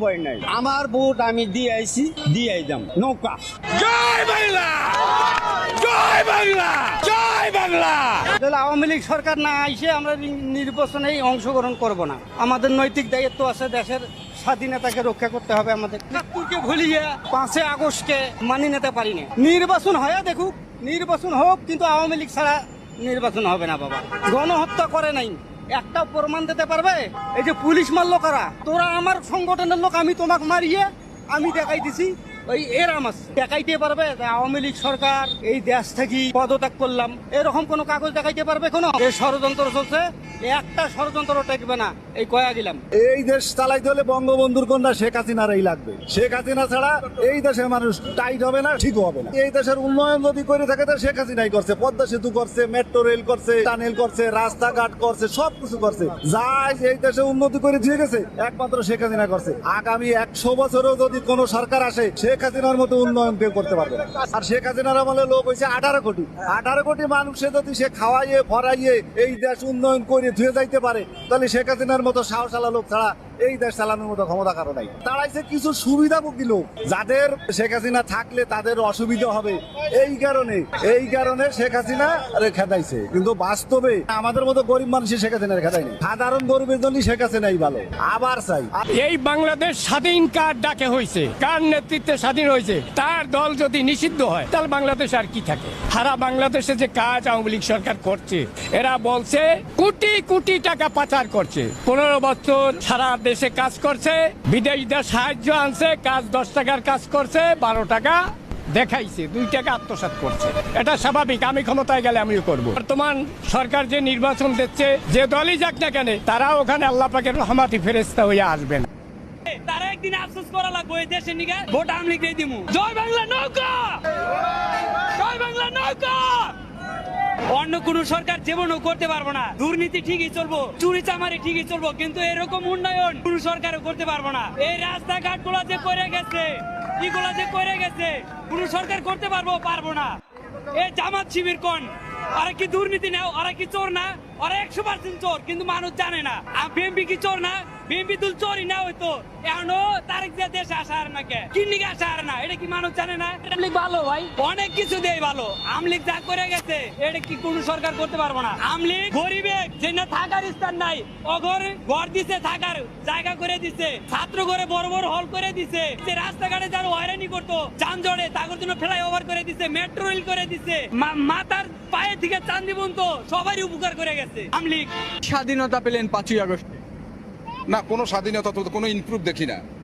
ভয় নাই, আমার ভোট আমি দিয়ে আইছি, দিয়ে আইলাম নৌকা। জয় বাংলা, জয় বাংলা, জয় বাংলা। তাহলে আওয়ামী লীগ সরকার না আইসে আমরা নির্বাচনে অংশগ্রহণ করব না। আমাদের নৈতিক দায়িত্ব আছে, দেশের স্বাধীনতাকে রক্ষা করতে হবে। আমাদের একাত্তরকে ভুলিয়ে 5 আগস্টকে মানি নিতে পারি না। নির্বাচন হয় দেখুক, নির্বাচন হোক, কিন্তু আওয়ামী লীগ ছাড়া নির্বাচন হবে না। বাবা গণহত্যা করে নাই, একটা প্রমাণ দিতে পারবে? এই যে পুলিশ মারলো কারা? তোরা আমার সংগঠনের লোক, আমি তোমাকে মারিয়ে আমি দেখাই দিছি। ওই এরাম আছে, দেখাইতে পারবে আওয়ামী লীগ সরকার এই দেশ থেকে পদত্যাগ করলাম, এরকম কোন কাগজ দেখাইতে পারবে? কোনো এই ষড়যন্ত্র চলছে, একটা ষড়যন্ত্র টেকবে না। এই কয়া গেলাম, এই দেশ চালাইতে হলে বঙ্গবন্ধুর কন্যা শেখ হাসিনারই লাগবে। শেখ হাসিনা ছাড়া এই দেশের মানুষ টাইট হবে না, ঠিক হবে না। এই দেশের উন্নয়ন যদি করে থাকে তো শেখ হাসিনাই করছে। পদ্মা সেতু করছে, মেট্রো রেল করছে, টানেল করছে, রাস্তাঘাট করছে, সবকিছু করছে। যাই এই দেশে উন্নতি করে দিয়ে গেছে একমাত্র শেখ হাসিনা করছে। আগামী 100 বছরেও যদি কোন সরকার আসে, শেখ হাসিনার মতো উন্নয়ন কেউ করতে পারবে না। আর শেখ হাসিনার আমলে লোক হয়েছে 18 কোটি। 18 কোটি মানুষে যদি সে খাওয়াইয়ে ফরাইয়ে এই দেশ উন্নয়ন করে ধুয়ে যাইতে পারে, তাহলে শেখ হাসিনার মতো সাহসালা লোক ছাড়া এই দেশ চালানোর মতো ক্ষমতা কারো নাই। তারাইছে কিছু সুবিধাভোগী লোক, যাদের শেখ হাসিনা থাকলে তাদের অসুবিধা হবে। এই কারণে শেখ হাসিনা খেদাইছে, কিন্তু বাস্তবে আমাদের মতো গরিব মানুষের শেখ হাসিনার খেদাই নেই। সাধারণ গরিবের জন্য শেখ হাসিনাই ভালো। আবার চাই এই বাংলাদেশ স্বাধীন কার ডাকে হয়েছে, কার নেতৃত্বে স্বাধীন হয়েছে, তার দল যদি নিষিদ্ধ হয় তাহলে বাংলাদেশ আর কি থাকে? সারা বাংলাদেশে যে কাজ আওয়ামী লীগ সরকার করছে, এরা বলছে কোটি কোটি টাকা পাচার করছে। 15 বছর সারা দেশে কাজ করছে, বিদেশিদের সাহায্য আনছে, কাজ 10 টাকার কাজ করছে, 12 টাকা দেখাইছে, 2 টাকা আত্মসাৎ করছে। এটা স্বাভাবিক, আমি ক্ষমতায় গেলে আমিও করব। বর্তমান সরকার যে নির্বাচন দিচ্ছে, যে দলই যাক না কেন, তারা ওখানে আল্লাহ পাকের রহমতি ফেরেশতা হয়ে আসবেন। তারা একদিন আফসোস করা লাগবে, এই দেশের নিকে ভোট আওয়ামী লীগ দিয়ে দিমু। জয় বাংলা নৌকা, জয় বাংলা নৌকা। অন্য কোন সরকার জীবনও করতে পারবো না। দুর্নীতি ঠিকই চলবো, চুরি চামারি ঠিকই চলবো, কিন্তু এরকম উন্নয়ন কোন সরকারও করতে পারবো না। এই রাস্তাঘাট গুলা যে করে গেছে, এগুলা যে করে গেছে, কোন সরকার করতে পারবো না। এই জামাত শিবির কোন, ওরা কি দুর্নীতি নেও? ওরা কি চোর না? ওরা 100% চোর, কিন্তু মানুষ জানে না। বিএনপি কি চোর না? বিএনপি তুল চোরই না হইতো, এখনো তারিখ যে দেশে আসা আর না, কে কিন্নিকে আসা আর না, এটা কি মানুষ জানে না? আমলিগ ভালো ভাই, অনেক কিছু দেয় ভালো। আমলিগ যা করে গেছে, এটা কি কোন সরকার করতে পারবো না। আমলিগ গরিবে যে না থাকার স্থান নাই, অগর ঘর দিছে, থাকার জায়গা করে দিছে, ছাত্র ঘরে বড় বড় হল করে দিছে, যে রাস্তাঘাটে যারা হয়রানি করতো যানজটে তাদের জন্য ফ্লাই ওভার করে দিছে, মেট্রো রেল করে দিছে, মাথার পায়ে থেকে চান্দি পর্যন্ত সবারই উপকার করে গেছে আমলিগ। স্বাধীনতা পেলেন 5ই আগস্ট, না, কোনো স্বাধীনতা তো কোনো ইমপ্রুভ দেখি না।